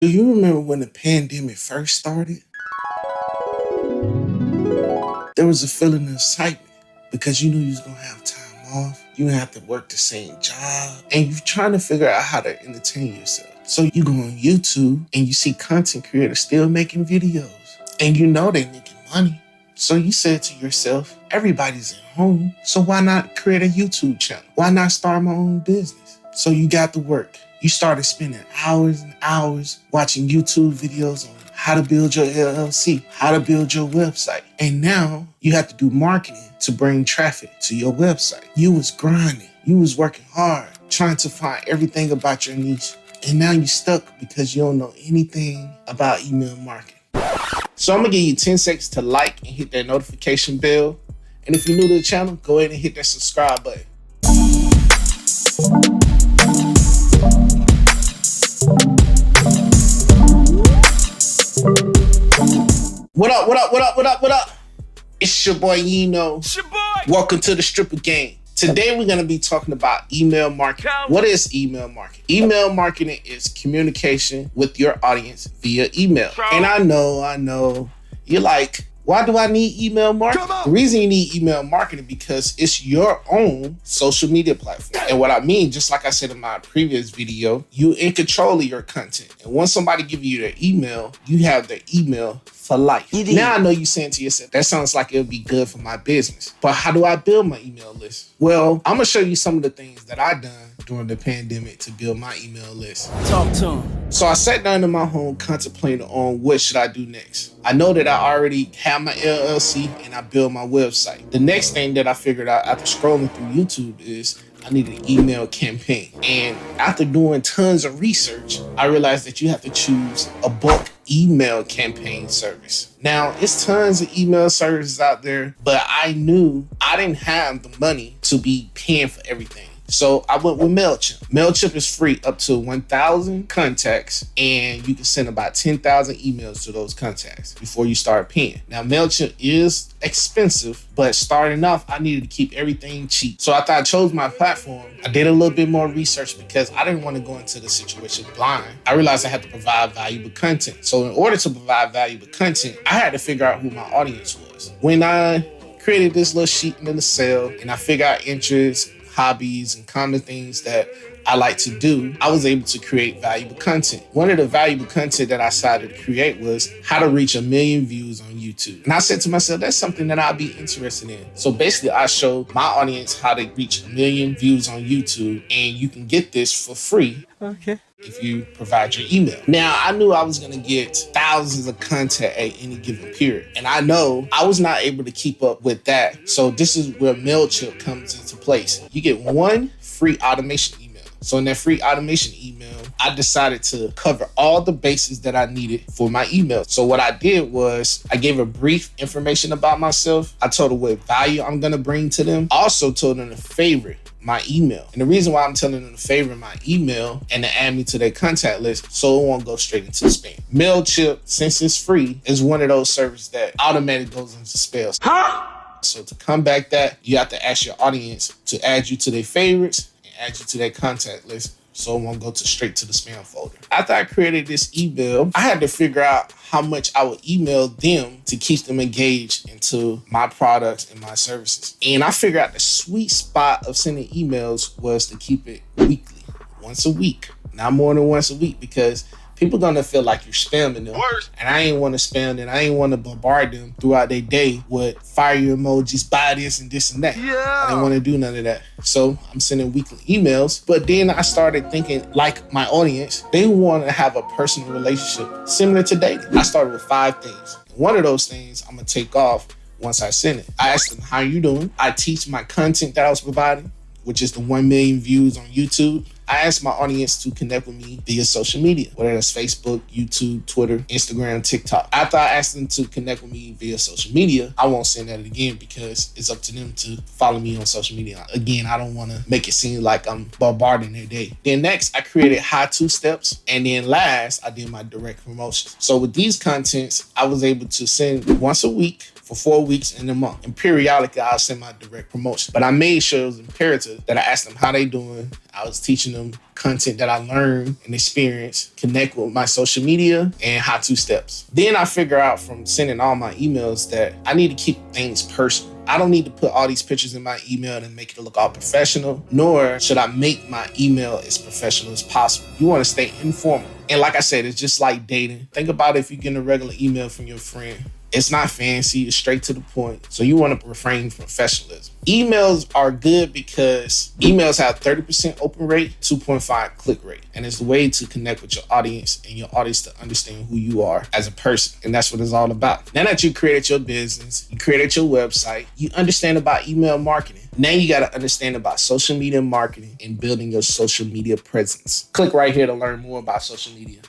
Do you remember when the pandemic first started? There was a feeling of excitement because you knew you was gonna have time off. You didn't have to work the same job. And you're trying to figure out how to entertain yourself. So you go on YouTube and you see content creators still making videos. And you know they're making money. So you said to yourself, everybody's at home. So why not create a YouTube channel? Why not start my own business? So you got to work. You started spending hours and hours watching YouTube videos on how to build your LLC, how to build your website. And now you have to do marketing to bring traffic to your website. You was grinding. You was working hard, trying to find everything about your niche. And now you're stuck because you don't know anything about email marketing. So I'm gonna give you 10 seconds to like and hit that notification bell. And if you're new to the channel, go ahead and hit that subscribe button. What up, what up, what up, what up, what up? It's your boy Yeno. It's your boy. Welcome to the Stripper Game. Today we're gonna be talking about email marketing. What is email marketing? Email marketing is communication with your audience via email. And I know, you're like, why do I need email marketing? The reason you need email marketing because it's your own social media platform. And what I mean, just like I said in my previous video, you in control of your content. And once somebody gives you their email, you have their email for life. Now I know you're saying to yourself, that sounds like it would be good for my business. But how do I build my email list? Well, I'm gonna show you some of the things that I done during the pandemic to build my email list. Talk to him. So I sat down in my home contemplating on what should I do next. I know that I already have my LLC and I built my website. The next thing that I figured out after scrolling through YouTube is I need an email campaign. And after doing tons of research, I realized that you have to choose a bulk email campaign service. Now, it's tons of email services out there, but I knew I didn't have the money to be paying for everything. So I went with Mailchimp. Mailchimp is free up to 1,000 contacts, and you can send about 10,000 emails to those contacts before you start paying. Now, Mailchimp is expensive, but starting off, I needed to keep everything cheap. So after I chose my platform, I did a little bit more research because I didn't want to go into the situation blind. I realized I had to provide valuable content. So in order to provide valuable content, I had to figure out who my audience was. When I created this little sheet in the cell and I figured out interests, hobbies, and common things that I like to do, I was able to create valuable content. One of the valuable content that I decided to create was how to reach 1 million views on YouTube. And I said to myself, that's something that I'd be interested in. So basically, I showed my audience how to reach 1 million views on YouTube, and you can get this for free. Okay. If you provide your email. Now, I knew I was going to get thousands of content at any given period. And I know I was not able to keep up with that. So this is where Mailchimp comes into place. You get one free automation email. So in that free automation email, I decided to cover all the bases that I needed for my email. So what I did was I gave a brief information about myself. I told them what value I'm going to bring to them. I also told them to favorite my email. And the reason why I'm telling them to favorite my email and to add me to their contact list so it won't go straight into spam. Mailchimp, since it's free, is one of those services that automatically goes into spam. So to combat that, you have to ask your audience to add you to their favorites and add you to their contact list so it won't go straight to the spam folder. After I created this email, I had to figure out how much I would email them to keep them engaged into my products and my services. And I figured out the sweet spot of sending emails was to keep it weekly, once a week, not more than once a week, because people gonna feel like you're spamming them. And I ain't want to spam them. I ain't want to bombard them throughout their day with fire emojis, buy this and this and that. I didn't want to do none of that. So I'm sending weekly emails. But then I started thinking, like my audience, they want to have a personal relationship similar to dating. I started with 5 things. One of those things I'm gonna take off once I send it. I asked them, how you doing? I teach my content that I was providing, which is the 1 million views on YouTube. I asked my audience to connect with me via social media, whether that's Facebook, YouTube, Twitter, Instagram, TikTok. After I asked them to connect with me via social media, I won't send that again because it's up to them to follow me on social media. Again, I don't want to make it seem like I'm bombarding their day. Then next, I created how-to steps. And then last, I did my direct promotion. So with these contents, I was able to send once a week for 4 weeks in a month. And periodically, I'll send my direct promotion. But I made sure it was imperative that I asked them how they doing. I was teaching them content that I learned and experienced, connect with my social media, and how-to steps. Then I figure out from sending all my emails that I need to keep things personal. I don't need to put all these pictures in my email and make it look all professional, nor should I make my email as professional as possible. You want to stay informal. And like I said, it's just like dating. Think about if you're getting a regular email from your friend. It's not fancy, it's straight to the point. So you want to refrain from professionalism. Emails are good because emails have 30% open rate, 2.5 click rate. And it's a way to connect with your audience and your audience to understand who you are as a person. And that's what it's all about. Now that you created your business, you created your website, you understand about email marketing. Now you got to understand about social media marketing and building your social media presence. Click right here to learn more about social media.